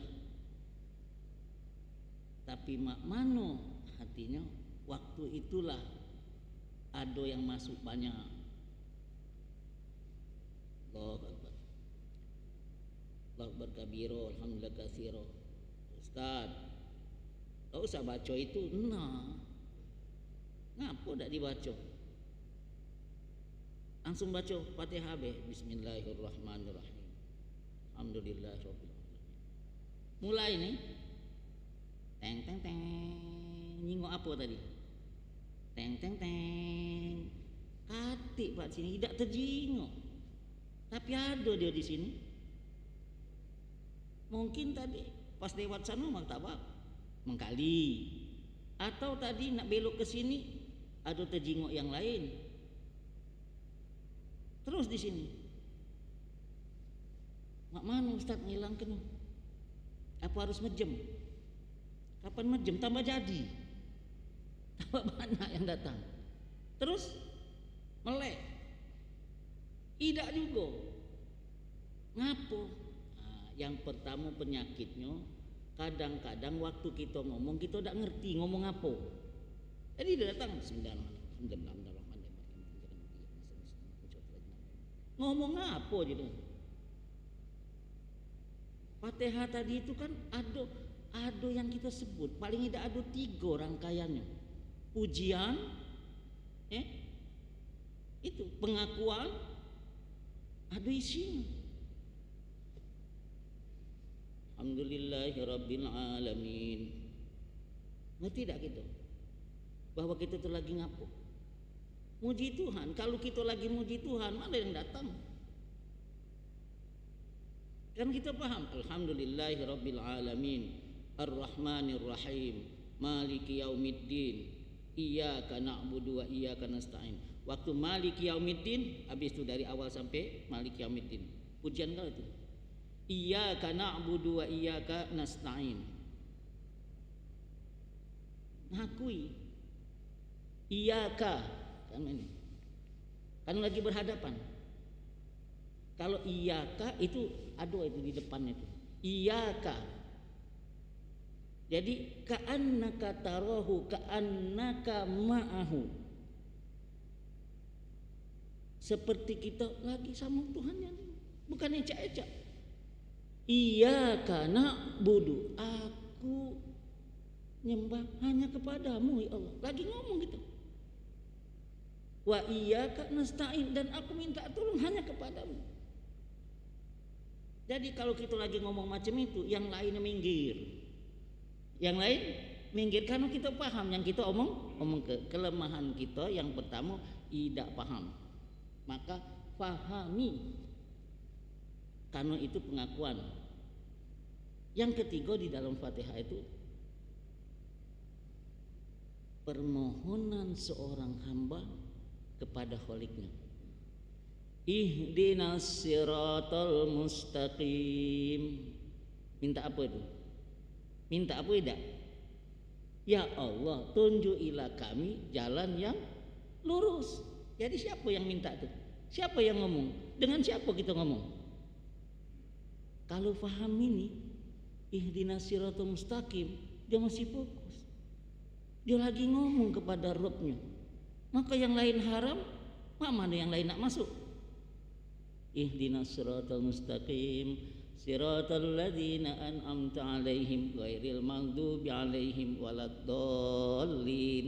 tapi mano hatinya, waktu itulah ada yang masuk banyak. Allahu Akbar, Allahu Akbar kabiro, alhamdulillah katsiro. Ustaz, tak usah baca itu. Nah, ngapa tak dibaca? Langsung baca Fatihah be. Bismillahirrahmanirrahim. Alhamdulillahirabbil alamin. Mulai nih. Teng teng teng. Nyingok apa tadi? Teng teng teng. Katik Pak sini tidak terjingok. Tapi ada dia di sini. Mungkin tadi pas lewat sana martabak mengkali. Atau tadi nak belok ke sini ada terjingok yang lain. Terus di sini. Mak mana Ustaz ngilangkan? Apa harus mejem? Kapan mejem? Tambah jadi. Tambah banyak yang datang. Terus melek. Tidak juga. Ngapo? Nah, yang pertama penyakitnya, kadang-kadang waktu kita ngomong kita tidak ngerti ngomong apa. Jadi dia datang ngomong apa gitu. Fatihah tadi itu kan ada yang kita sebut paling tidak ada 3 rangkaiannya. Pujian, itu pengakuan, ada isinya. Alhamdulillahirabbil alamin. Ngerti tidak kita? Bahwa kita itu lagi ngapo? Muji Tuhan. Kalau kita lagi muji Tuhan, mana yang datang? Kan kita paham. Alhamdulillahirabbil alamin, Ar-Rahmanir Rahim, Maliki Yaumiddin, Iyyaka na'budu wa iyyaka nasta'in. Waktu Maliki Yaumiddin, habis itu dari awal sampai Maliki Yaumiddin. Pujian kau itu. Iyyaka na'budu wa iyyaka nasta'in. Ngakui. Iyyaka kan ini. Kan lagi berhadapan. Kalau iyyaka itu ada itu di depannya itu. Iyyaka. Jadi ka'annaka tarahu ka'annaka ma'ahu. Seperti kita lagi sama Tuhan yang bukan ecak-ecak. Iyyaka na'budu, aku nyembah hanya kepadamu ya Allah. Lagi ngomong gitu. Wa iyyaka nasta'in, dan aku minta tolong hanya kepadamu. Jadi kalau kita lagi ngomong macam itu, yang lainnya minggir. Yang lain minggir karena kita paham yang kita omong ke kelemahan kita. Yang pertama tidak paham. Maka pahami. Karena itu pengakuan. Yang ketiga di dalam Fatihah itu permohonan seorang hamba kepada Kholiknya. Ihdinas siratal mustaqim. Minta apa itu? Minta apa tidak? Ya Allah, tunjukilah kami jalan yang lurus. Jadi siapa yang minta itu? Siapa yang ngomong? Dengan siapa kita ngomong? Kalau faham ini, ihdinas siratal mustaqim, dia masih fokus. Dia lagi ngomong kepada Rabb-nya. Maka yang lain haram, mana yang lain nak masuk? Ihdinas siratal mustaqim, siratal ladzina an'amta 'alaihim ghairil maghdubi 'alaihim waladdallin.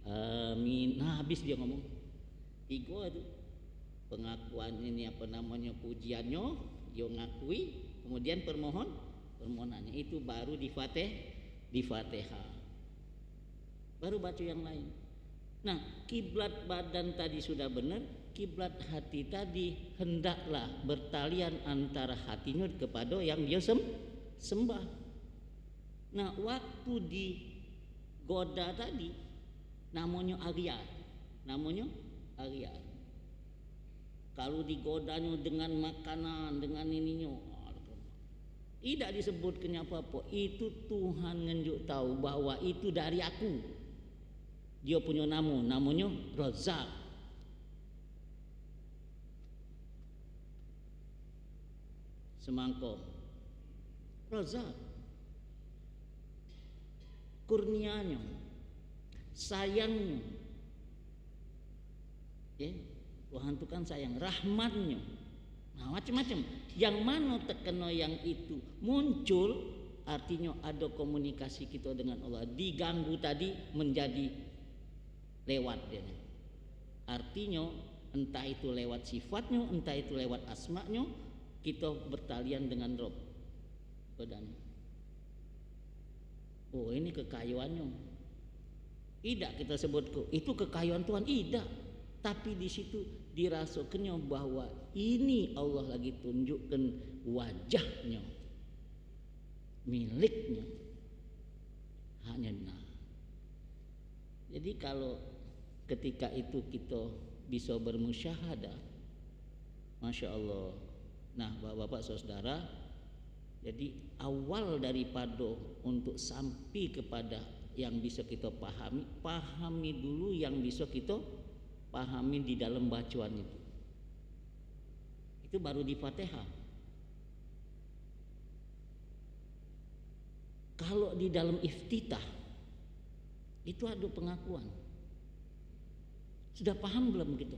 Amin. Nah, habis dia ngomong. 3 itu. Pengakuan ini apa namanya, pujiannya, dia ngakui, kemudian permohonannya itu baru di Fatihah. Baru baca yang lain. Nah, kiblat badan tadi sudah benar, kiblat hati tadi hendaklah bertalian antara hatinya kepada yang dia sembah. Nah, waktu digoda tadi namanya Arya. Kalau digodanya dengan makanan, dengan ininya, tidak disebutkan apa-apa. Itu Tuhan nunjuk tahu bahwa itu dari aku. Dia punya namanya Razak. Semangko Razak, kurnianya, sayangnya, ya, Tuhan itu kan sayang, rahmatnya. Nah, macam-macam. Yang mana terkena yang itu muncul, artinya ada komunikasi kita dengan Allah. Diganggu tadi menjadi lewat dia. Artinya entah itu lewat sifatnya, entah itu lewat asma'nya, kita bertalian dengan Rabb. Oh ini kekayuannya. Tidak kita sebut itu kekayaan Tuhan, tidak. Tapi di situ dirasakannya bahwa ini Allah lagi tunjukkan wajahnya, miliknya. Hanya nah. Jadi kalau ketika itu kita bisa bermusyahadah, Masya Allah. Nah bapak-bapak saudara, jadi awal daripada untuk sampai kepada yang bisa kita pahami dulu yang bisa kita pahami di dalam bacaan itu. Itu baru di Fatihah. Kalau di dalam iftitah itu ada pengakuan. Sudah paham belum gitu?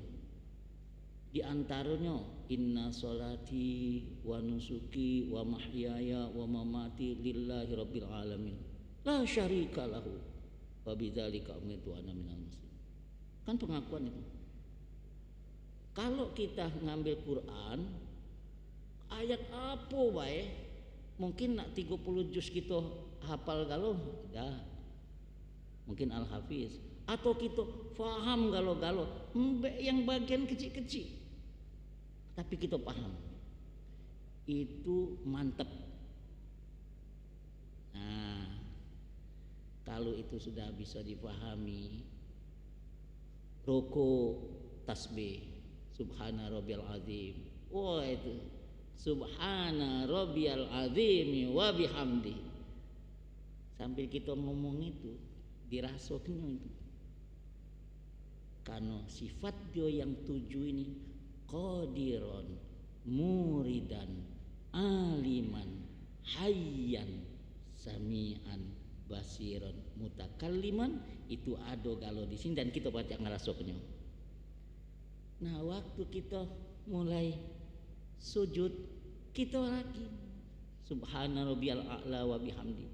Di antaranya inna sholati wa nusuki wa mahyaya wa mamati lillahi rabbil alamin la syarika lahu wa bidzalika umirtu ana minal muslimin. Kan pengakuan itu. Kalau kita ngambil Quran ayat apa bae mungkin nak 30 juz kita hafal galau dah. Mungkin Al-Hafiz atau kita faham galau-galau yang bagian kecil-kecil. Tapi kita paham. Itu mantap. Nah, kalau itu sudah bisa dipahami, roko tasbih subhana rabbiyal azim. Wah itu subhana rabbiyal azim wa bihamdi. Sambil kita ngomong itu dirasakan itu. Karena sifat dia yang 7 ini qadiron, muridan, aliman, hayyan, sami'an, basiron, mutakalliman, itu ada kalau di sini dan kita baca ngerasoknya. Nah waktu kita mulai sujud kita lagi subhana rabbiyal a'la wa bihamdi.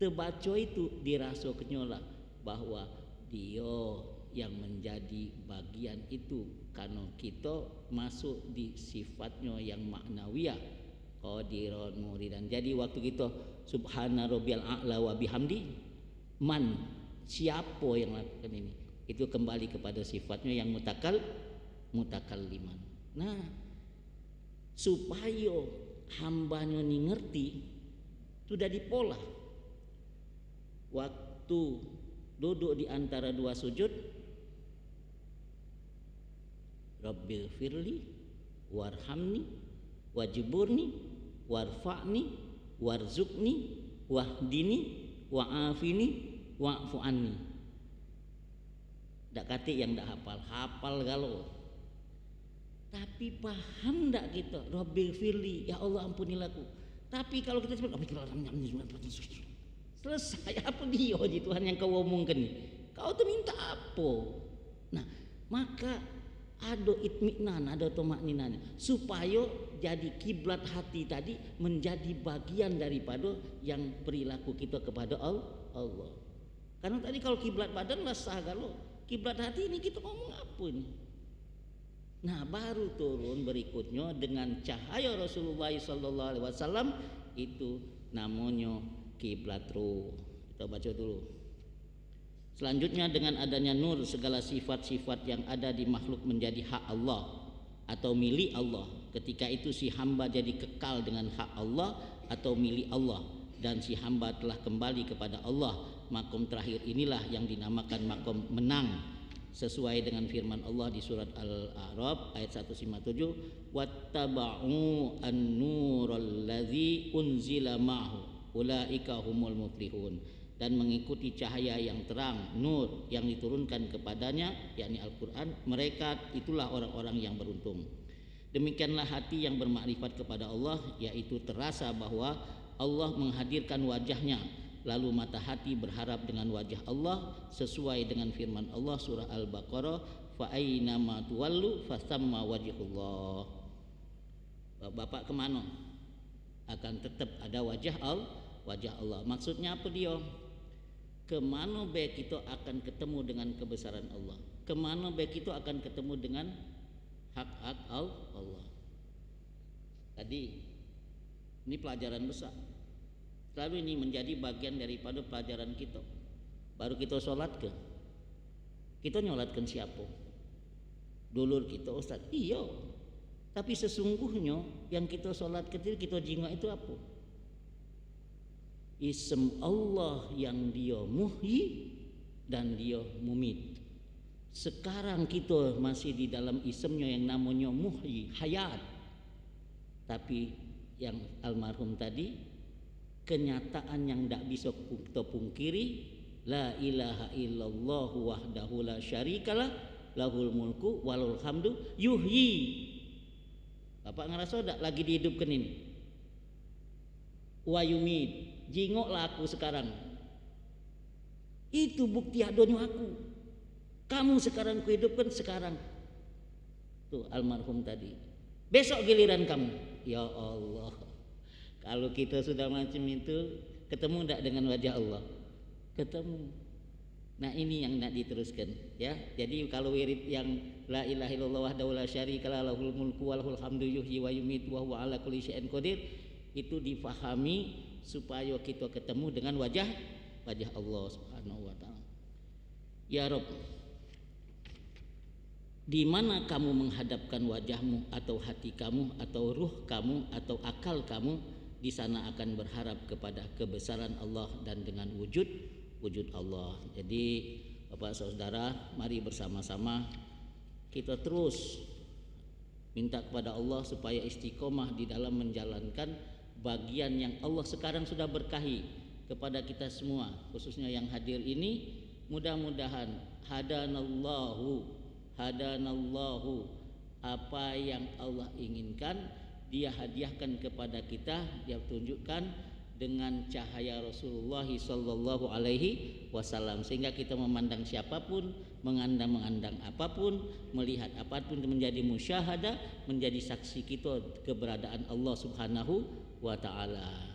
Terbaca itu dirasakannya lah bahwa dia yang menjadi bagian itu karena kita masuk di sifatnya yang maknawiyah qadiron muridan. Jadi waktu kita subhana rabbiyal a'la wa bihamdi, man siapa yang lakukan ini? Itu kembali kepada sifatnya yang mutakalliman. Nah, supaya hambanya ini ngerti sudah dipola. Waktu duduk di antara dua sujud, Rabbil firli warhamni wajburni warfa'ni warzukni wahdini wa'afini wa'fu anni. Dak kate yang dak hafal galau. Tapi paham dak kita Rabbil firli, ya Allah ampunilaku. Tapi kalau kita sebut selesai apa dia Tuhan yang kau omongkan ni? Kau tu minta apa? Nah, maka ada itminan, ada tumakninanya supaya jadi kiblat hati tadi menjadi bagian daripada yang perilaku kita kepada Allah. Karena tadi kalau kiblat badan lah sah galau, kiblat hati ini kita ngomong apa ni? Nah, baru turun berikutnya dengan cahaya Rasulullah SAW itu namanya kiblat ruh. Kita baca dulu. Selanjutnya dengan adanya nur segala sifat-sifat yang ada di makhluk menjadi hak Allah atau milik Allah. Ketika itu si hamba jadi kekal dengan hak Allah atau milik Allah dan si hamba telah kembali kepada Allah. Makom terakhir inilah yang dinamakan makom menang sesuai dengan firman Allah di surat Al-A'raf ayat 157, wattaba'u an-nural ladzi unzila ma'hu ulaika humul muflihun, dan mengikuti cahaya yang terang nur yang diturunkan kepadanya yakni Al-Qur'an, mereka itulah orang-orang yang beruntung. Demikianlah hati yang bermakrifat kepada Allah, yaitu terasa bahwa Allah menghadirkan wajahnya, lalu mata hati berharap dengan wajah Allah sesuai dengan firman Allah surah Al-Baqarah, fa aina ma tuwallu fasamma wajhullah. Bapak kemana? Akan tetap ada wajah Allah. Maksudnya apa dia? Kemana baik kita akan ketemu dengan kebesaran Allah, kemana baik kita akan ketemu dengan hak-hak Allah. Tadi ini pelajaran besar. Selalu ini menjadi bagian daripada pelajaran kita. Baru kita sholat ke, kita nyolatkan siapa? Dulur kita Ustaz. Iya. Tapi sesungguhnya yang kita sholat kecil kita jingak itu apa? Ism Allah yang dia muhyi dan dia mumit. Sekarang kita masih di dalam isimnya yang namanya muhyi, hayat. Tapi yang almarhum tadi, kenyataan yang tidak bisa kita pungkiri, la ilaha illallah wahdahu la syarikalah lahul mulku walul hamdu yuhyi. Bapak ngerasa tak lagi dihidupkan ini? Wa yumid, jingoklah aku sekarang. Itu bukti adanya aku. Kamu sekarang kuhidupkan sekarang. Tuh almarhum tadi. Besok giliran kamu. Ya Allah. Kalau kita sudah macam itu, ketemu tak dengan wajah Allah? Ketemu. Nah ini yang nak diteruskan ya. Jadi kalau wirid yang la ilaha illallah wahdahu la syarikalah lahul mulku walahul hamdu yuhyi wa yumiitu wa huwa ala kulli syai'in qadir, itu difahami supaya kita ketemu dengan wajah Allah Subhanahu wa taala. Ya Rabb, di mana kamu menghadapkan wajahmu atau hati kamu atau ruh kamu atau akal kamu, di sana akan berharap kepada kebesaran Allah dan dengan wujud Allah. Jadi Bapak Saudara, mari bersama-sama kita terus minta kepada Allah supaya istiqomah di dalam menjalankan bagian yang Allah sekarang sudah berkahi kepada kita semua, khususnya yang hadir ini. Mudah-mudahan hadanallahu apa yang Allah inginkan dia hadiahkan kepada kita, dia tunjukkan dengan cahaya Rasulullah sallallahu alaihi wasallam, sehingga kita memandang siapapun, mengandang apapun, melihat apapun menjadi musyahadah, menjadi saksi kita keberadaan Allah Subhanahu wa taala.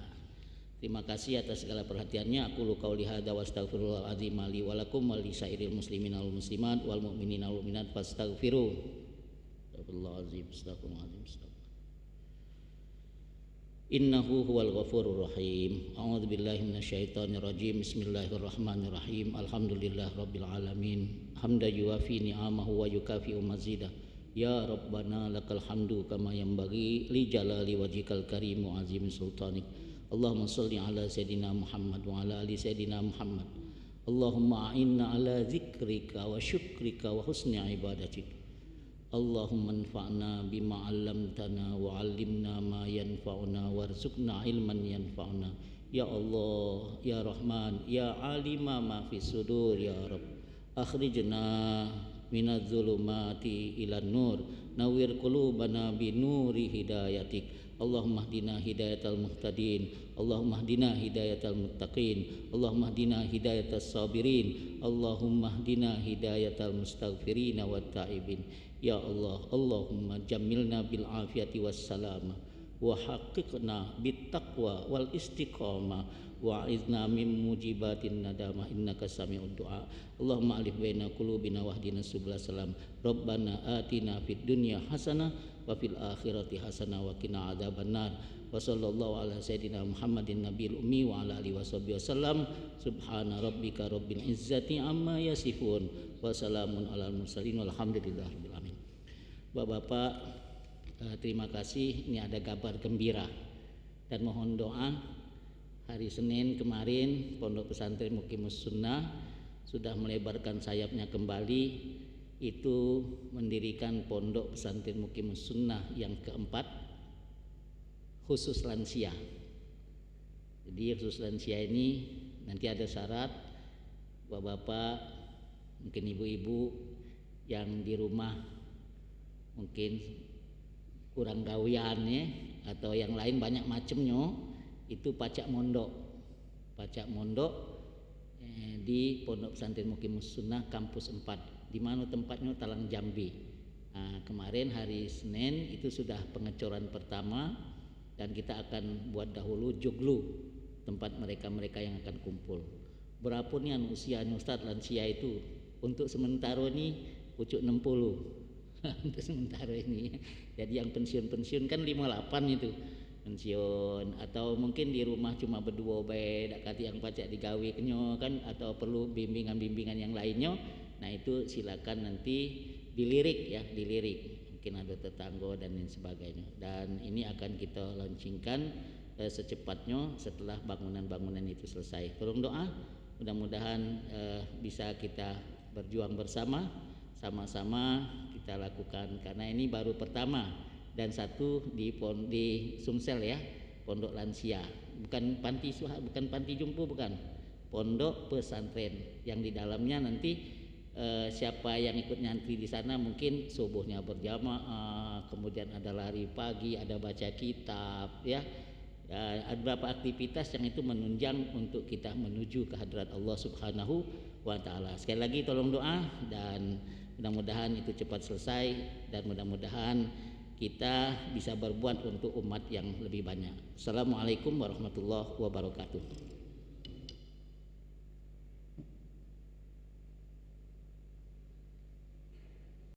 Terima kasih atas segala perhatiannya. Aku qauli hadza wa astaghfirullahal azim li wa lakum wa li sairil muslimina wal muslimat wal mu'minina wal mu'minat fastaghfiru. Astagfirullahalazim, astagfirullahalazim. Innahu huwal ghafurur rahim. A'udzu billahi minasyaitonir rajim. Bismillahirrahmanirrahim. Alhamdulillah rabbil alamin. Hamdan yuwafi ni'amahu wa yukafi'u mazidah. Ya Rabbana lakal hamdu kama yanbaghi li jalali wajhikal karim wa azimi sultanik. Allahumma shalli ala sayidina Muhammad wa ala ali sayidina Muhammad. Allahumma a'inna ala zikrika wa syukrika wa husni ibadatik. Allahumma anfa'na bima 'allamtana wa 'allimna ma yanfa'una warzuqna ilman yanfa'una. Ya Allah, ya Rahman, ya alima ma fis sudur, ya Rabb. Akhrijna minadz zulumati ilan nur, nawwir qulubana bi nuri hidayatik. Allahumma hdina hidayatal muhtadin, Allahumma hdina hidayatal muttaqin, Allahumma hdina hidayatas sabirin, Allahumma hdina hidayatal mustaghfirin wat taibin. Ya Allah, Allahumma jammilna bil afiyati was salama wa haqqiqna bit taqwa wal istiqamah wa izna min mujibatin nadama innaka sami'ud du'a. Allahumma alif baina qulubina wahdina subul salam. Rabbana atina fid dunya hasanah wa fil akhirati hasanah wa qina adzabannar. Wa sallallahu ala sayidina Muhammadin nabiyil ummi wa ala alihi washabbihi wasallam. Subhana rabbika rabbil izzati amma yasifun wa salamun alal mursalin walhamdulillahirabbil alamin. Bapak-bapak, terima kasih. Ini ada kabar gembira dan mohon doa. Hari Senin kemarin Pondok Pesantren Muqimus Sunnah sudah melebarkan sayapnya kembali, itu mendirikan Pondok Pesantren Muqimus Sunnah yang keempat khusus lansia. Jadi khusus lansia ini nanti ada syarat, bapak-bapak, mungkin ibu-ibu yang di rumah mungkin kurang gawian ya, atau yang lain banyak macamnya, itu pacak mondok di Pondok Pesantren Muqimus Sunnah kampus 4. Di mana tempatnya? Talang Jambi. Nah, kemarin hari Senin itu sudah pengecoran pertama dan kita akan buat dahulu joglu tempat mereka yang akan kumpul. Berapa nih usianya Ustaz lansia itu? Untuk sementara ini pucuk 60. Untuk sementara ini. Jadi yang pensiun kan 58 itu. pensiun, atau mungkin di rumah cuma berdua bae dak kati yang pacak digawe kenyo kan, atau perlu bimbingan-bimbingan yang lainnya. Nah itu silakan nanti dilirik ya, dilirik, mungkin ada tetangga dan lain sebagainya. Dan ini akan kita launchingkan secepatnya setelah bangunan-bangunan itu selesai. Tolong doa, mudah-mudahan bisa kita berjuang bersama, sama-sama kita lakukan, karena ini baru pertama. Dan satu di Sumsel ya, pondok lansia, bukan panti jompo, bukan, pondok pesantren yang di dalamnya nanti siapa yang ikut nyantri di sana mungkin subuhnya berjamaah, kemudian ada lari pagi, ada baca kitab ya, ada beberapa aktivitas yang itu menunjang untuk kita menuju ke hadrat Allah Subhanahu wa Ta'ala. Sekali lagi tolong doa, dan mudah-mudahan itu cepat selesai, dan mudah-mudahan kita bisa berbuat untuk umat yang lebih banyak. Assalamualaikum warahmatullahi wabarakatuh.